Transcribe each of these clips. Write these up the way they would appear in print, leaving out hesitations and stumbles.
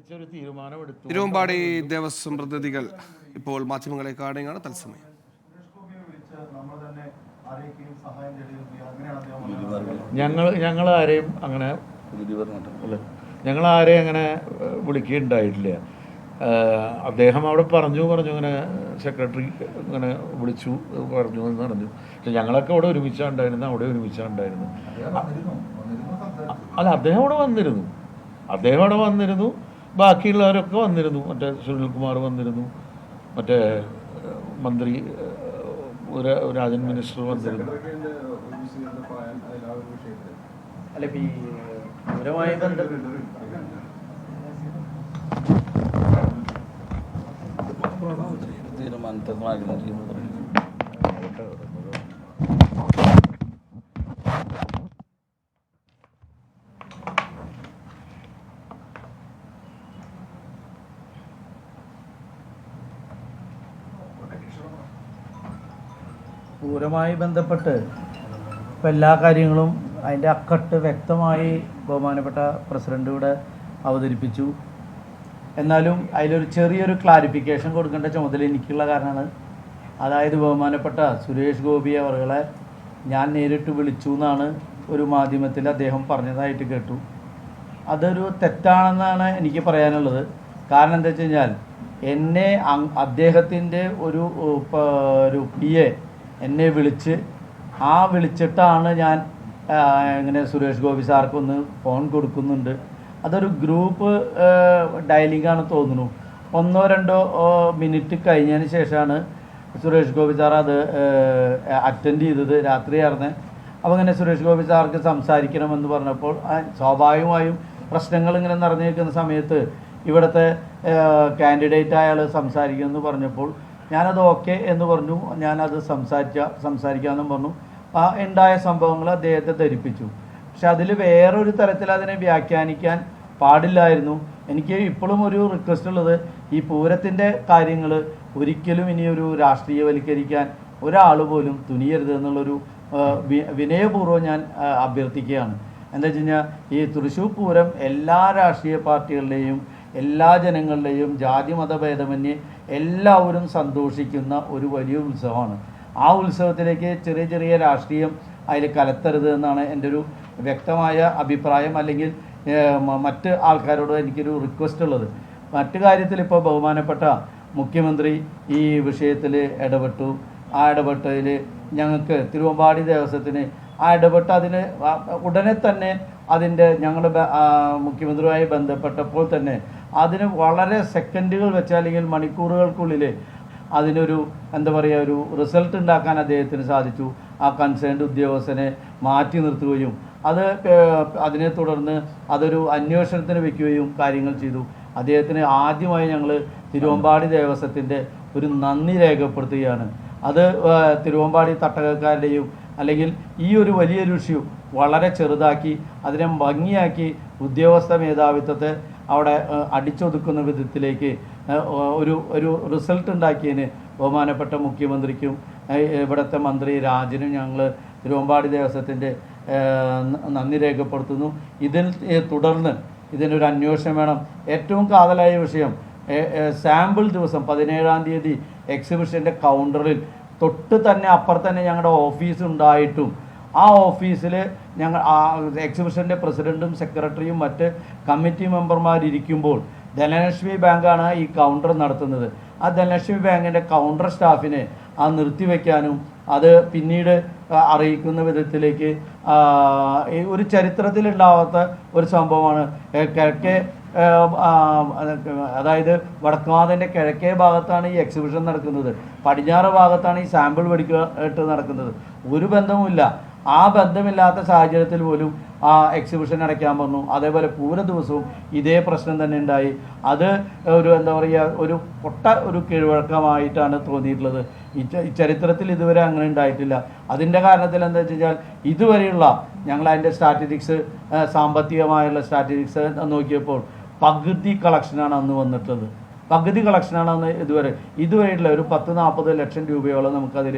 തിരുവമ്പാടി ദേവസ്വം പ്രതിനിധികൾ ഇപ്പോൾ മാധ്യമങ്ങളെ കാണുകയാണ് തത്സമയം. ഞങ്ങളാരെയും അങ്ങനെ ഞങ്ങളാരെയും അങ്ങനെ വിളിക്കുകയുണ്ടായിട്ടില്ല. അദ്ദേഹം അവിടെ പറഞ്ഞു ഇങ്ങനെ സെക്രട്ടറി ഇങ്ങനെ വിളിച്ചു പറഞ്ഞു എന്ന് പറഞ്ഞു. പക്ഷെ ഞങ്ങളൊക്കെ അവിടെ ഒരുമിച്ചാണ്ടായിരുന്നു, അവിടെ ഒരുമിച്ചാണ്ടായിരുന്നു. അല്ല, അദ്ദേഹം അവിടെ വന്നിരുന്നു, ബാക്കിയുള്ളവരൊക്കെ വന്നിരുന്നു. മറ്റേ സുനിൽകുമാർ വന്നിരുന്നു, മറ്റേ മന്ത്രി രാജൻ മിനിസ്റ്റർ വന്നിരുന്നു. അല്ല, ഈ പൂരമായി ബന്ധപ്പെട്ട് ഇപ്പോൾ എല്ലാ കാര്യങ്ങളും അതിൻ്റെ അക്കട്ട് വ്യക്തമായി ബഹുമാനപ്പെട്ട പ്രസിഡന്റ് ഇവിടെ അവതരിപ്പിച്ചു. എന്നാലും അതിലൊരു ചെറിയൊരു ക്ലാരിഫിക്കേഷൻ കൊടുക്കേണ്ട ചുമതല എനിക്കുള്ള കാരണമാണ്. അതായത് ബഹുമാനപ്പെട്ട സുരേഷ് ഗോപി അവരുടെ ഞാൻ നേരിട്ട് വിളിച്ചു എന്നാണ് ഒരു മാധ്യമത്തിൽ അദ്ദേഹം പറഞ്ഞതായിട്ട് കേട്ടു. അതൊരു തെറ്റാണെന്നാണ് എനിക്ക് പറയാനുള്ളത്. കാരണം എന്താ വെച്ച് കഴിഞ്ഞാൽ എന്നെ അദ്ദേഹത്തിൻ്റെ ഒരു PA എന്നെ വിളിച്ചിട്ടാണ് ഞാൻ ഇങ്ങനെ സുരേഷ് ഗോപി സാർക്കൊന്ന് ഫോൺ കൊടുക്കുന്നുണ്ട്. അതൊരു ഗ്രൂപ്പ് ഡയലിംഗാണ് തോന്നുന്നു. 1-2 മിനിറ്റ് കഴിഞ്ഞതിന് ശേഷമാണ് സുരേഷ് ഗോപി സാർ അത് അറ്റൻഡ് ചെയ്തത്, രാത്രിയായിരുന്നു. അപ്പോൾ ഇങ്ങനെ സുരേഷ് ഗോപി സാർക്ക് സംസാരിക്കണമെന്ന് പറഞ്ഞപ്പോൾ സ്വാഭാവികമായും പ്രശ്നങ്ങൾ ഇങ്ങനെ നിറഞ്ഞു നിൽക്കുന്ന സമയത്ത് ഇവിടുത്തെ കാൻഡിഡേറ്റ് അയാൾ സംസാരിക്കുമെന്ന് പറഞ്ഞപ്പോൾ ഞാനത് ഓക്കെ എന്ന് പറഞ്ഞു. ഞാനത് സംസാരിക്കാമെന്നും പറഞ്ഞു. ഉണ്ടായ സംഭവങ്ങൾ അദ്ദേഹത്തെ ധരിപ്പിച്ചു. പക്ഷെ അതിൽ വേറൊരു തരത്തിൽ അതിനെ വ്യാഖ്യാനിക്കാൻ പാടില്ലായിരുന്നു. എനിക്ക് ഇപ്പോഴും ഒരു റിക്വസ്റ്റ് ഉള്ളത്, ഈ പൂരത്തിൻ്റെ കാര്യങ്ങൾ ഒരിക്കലും ഇനിയൊരു രാഷ്ട്രീയവൽക്കരിക്കാൻ ഒരാൾ പോലും തുനിയരുത് എന്നുള്ളൊരു വിനയപൂർവ്വം ഞാൻ അഭ്യർത്ഥിക്കുകയാണ്. എന്താ വെച്ച് കഴിഞ്ഞാൽ ഈ തൃശ്ശൂർ പൂരം എല്ലാ രാഷ്ട്രീയ പാർട്ടികളുടെയും എല്ലാ ജനങ്ങളുടെയും ജാതി മതഭേദമന്യേ എല്ലാവരും സന്തോഷിക്കുന്ന ഒരു വലിയ ഉത്സവമാണ്. ആ ഉത്സവത്തിലേക്ക് ചെറിയ ചെറിയ രാഷ്ട്രീയം അതിൽ കലത്തരുത് എന്നാണ് എൻ്റെ ഒരു വ്യക്തമായ അഭിപ്രായം. അല്ലെങ്കിൽ മറ്റ് ആൾക്കാരോട് എനിക്കൊരു റിക്വസ്റ്റ് ഉള്ളത്. മറ്റു കാര്യത്തിൽ ഇപ്പോൾ ബഹുമാനപ്പെട്ട മുഖ്യമന്ത്രി ഈ വിഷയത്തിൽ ഇടപെട്ടു. ആ ഇടപെട്ടതിൽ ഞങ്ങൾക്ക് തിരുവമ്പാടി ദേവസ്വത്തിന് അതിന് ഉടനെ തന്നെ അതിൻ്റെ ഞങ്ങൾ മുഖ്യമന്ത്രിയുമായി ബന്ധപ്പെട്ടപ്പോൾ തന്നെ അതിന് വളരെ സെക്കൻഡുകൾ വെച്ച് അല്ലെങ്കിൽ മണിക്കൂറുകൾക്കുള്ളിൽ അതിനൊരു ഒരു റിസൾട്ട് ഉണ്ടാക്കാൻ അദ്ദേഹത്തിന് സാധിച്ചു. ആ കൺസേൺഡ് ഉദ്യോഗസ്ഥനെ മാറ്റി നിർത്തുകയും അതിനെ തുടർന്ന് അതൊരു അന്വേഷണത്തിന് വയ്ക്കുകയും കാര്യങ്ങൾ ചെയ്തു. അദ്ദേഹത്തിന് ആദ്യമായി ഞങ്ങൾ തിരുവമ്പാടി ദേവസ്വത്തിൻ്റെ ഒരു നന്ദി രേഖപ്പെടുത്തുകയാണ്. അത് തിരുവമ്പാടി തട്ടകക്കാരുടെയും അല്ലെങ്കിൽ ഈ ഒരു വലിയൊരു ഇഷ്യൂ വളരെ ചെറുതാക്കി അതിനെ ഭംഗിയാക്കി ഉദ്യോഗസ്ഥ മേധാവിത്വത്തെ അവിടെ അടിച്ചൊതുക്കുന്ന വിധത്തിലേക്ക് ഒരു റിസൾട്ട് ഉണ്ടാക്കിയതിന് ബഹുമാനപ്പെട്ട മുഖ്യമന്ത്രിക്കും ഇവിടുത്തെ മന്ത്രി രാജനും ഞങ്ങൾ തിരുവമ്പാടി ദേവസ്വത്തിൻ്റെ നന്ദി രേഖപ്പെടുത്തുന്നു. തുടർന്ന് ഇതിനൊരു അന്വേഷണം വേണം. ഏറ്റവും കാതലായ വിഷയം സാമ്പിൾ ദിവസം 17-ാം തീയതി എക്സിബിഷൻ്റെ കൗണ്ടറിൽ തൊട്ട് തന്നെ അപ്പുറത്ത് തന്നെ ഞങ്ങളുടെ ഓഫീസ് ഉണ്ടായിട്ടും ആ ഓഫീസിൽ ഞങ്ങൾ എക്സിബിഷൻ്റെ പ്രസിഡൻറ്റും സെക്രട്ടറിയും മറ്റ് കമ്മിറ്റി മെമ്പർമാരിരിക്കുമ്പോൾ ധനലക്ഷ്മി ബാങ്കാണ് ഈ കൗണ്ടർ നടത്തുന്നത്. ആ ധനലക്ഷ്മി ബാങ്കിൻ്റെ കൗണ്ടർ സ്റ്റാഫിനെ നിർത്തിവെക്കാനും അത് പിന്നീട് അറിയിക്കുന്ന വിധത്തിലേക്ക് ഒരു ചരിത്രത്തിലുണ്ടാവാത്ത ഒരു സംഭവമാണ്. കിഴക്കേ അതായത് വടക്കുനാഥൻ്റെ കിഴക്കേ ഭാഗത്താണ് ഈ എക്സിബിഷൻ നടക്കുന്നത്, പടിഞ്ഞാറ് ഭാഗത്താണ് ഈ സാമ്പിൾ വെടിക്കെട്ട് നടക്കുന്നത്. ഒരു ബന്ധവുമില്ല. ആ ബന്ധമില്ലാത്ത സാഹചര്യത്തിൽ പോലും ആ എക്സിബിഷൻ അടയ്ക്കാൻ പറഞ്ഞു. അതേപോലെ പൂര ദിവസവും ഇതേ പ്രശ്നം തന്നെ ഉണ്ടായി. അത് ഒരു ഒരു ഒരു കീഴ്വഴക്കമായിട്ടാണ് തോന്നിയിട്ടുള്ളത്. ഈ ചരിത്രത്തിൽ ഇതുവരെ അങ്ങനെ ഉണ്ടായിട്ടില്ല. അതിൻ്റെ കാരണത്തിൽ എന്താ വെച്ച് കഴിഞ്ഞാൽ ഇതുവരെയുള്ള ഞങ്ങൾ അതിൻ്റെ സ്റ്റാറ്റിസ്റ്റിക്സ് സാമ്പത്തികമായുള്ള സ്റ്റാറ്റിസ്റ്റിക്സ് നോക്കിയപ്പോൾ പകുതി കളക്ഷനാണ് അന്ന് വന്നിട്ടുള്ളത്. പകുതി കളക്ഷനാണ് അന്ന് ഇതുവരെയുള്ള ഒരു 10-40 ലക്ഷം രൂപയോളം നമുക്കതിൽ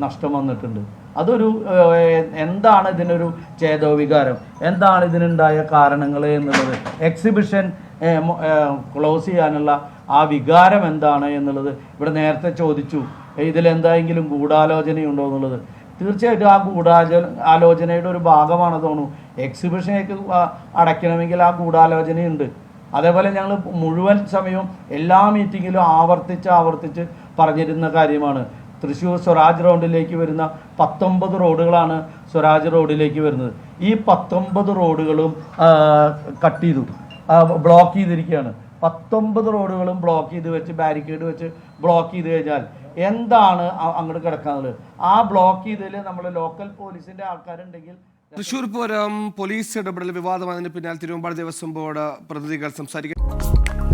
നഷ്ടം വന്നിട്ടുണ്ട്. അതൊരു എന്താണ് ഇതിനൊരു ചേതോവികാരം, എന്താണ് ഇതിനുണ്ടായ കാരണങ്ങൾ എന്നുള്ളത്, എക്സിബിഷൻ ക്ലോസ് ചെയ്യാനുള്ള ആ വികാരം എന്താണ് എന്നുള്ളത് ഇവിടെ നേരത്തെ ചോദിച്ചു. ഇതിലെന്തെങ്കിലും ഗൂഢാലോചനയുണ്ടോ എന്നുള്ളത്. തീർച്ചയായിട്ടും ആ ആലോചനയുടെ ഒരു ഭാഗമാണ് തോന്നുന്നു. എക്സിബിഷനേക്ക് അടയ്ക്കണമെങ്കിൽ ആ ഗൂഢാലോചനയുണ്ട്. അതേപോലെ ഞങ്ങൾ മുഴുവൻ സമയവും എല്ലാ മീറ്റിങ്ങിലും ആവർത്തിച്ച് പറഞ്ഞിരുന്ന കാര്യമാണ്. തൃശ്ശൂർ സ്വരാജ് റോഡിലേക്ക് വരുന്ന 19 റോഡുകളാണ് സ്വരാജ് റോഡിലേക്ക് വരുന്നത്. ഈ 19 റോഡുകളും കട്ട് ചെയ്തു, ബ്ലോക്ക് ചെയ്തിരിക്കുകയാണ്. 19 റോഡുകളും ബ്ലോക്ക് ചെയ്ത് വെച്ച് ബാരിക്കേഡ് വെച്ച് ബ്ലോക്ക് ചെയ്ത് കഴിഞ്ഞാൽ എന്താണ് അങ്ങോട്ട് കിടക്കാനുള്ളത്? ആ ബ്ലോക്ക് ചെയ്തതിൽ നമ്മൾ ലോക്കൽ പോലീസിൻ്റെ ആൾക്കാരുണ്ടെങ്കിൽ. തൃശ്ശൂർ പൂരം പോലീസ് ഇടപെടൽ വിവാദമായതിന് പിന്നാലെ തിരുവമ്പാടി ദേവസ്വം ബോർഡ് പ്രതിനിധികൾ സംസാരിക്കും.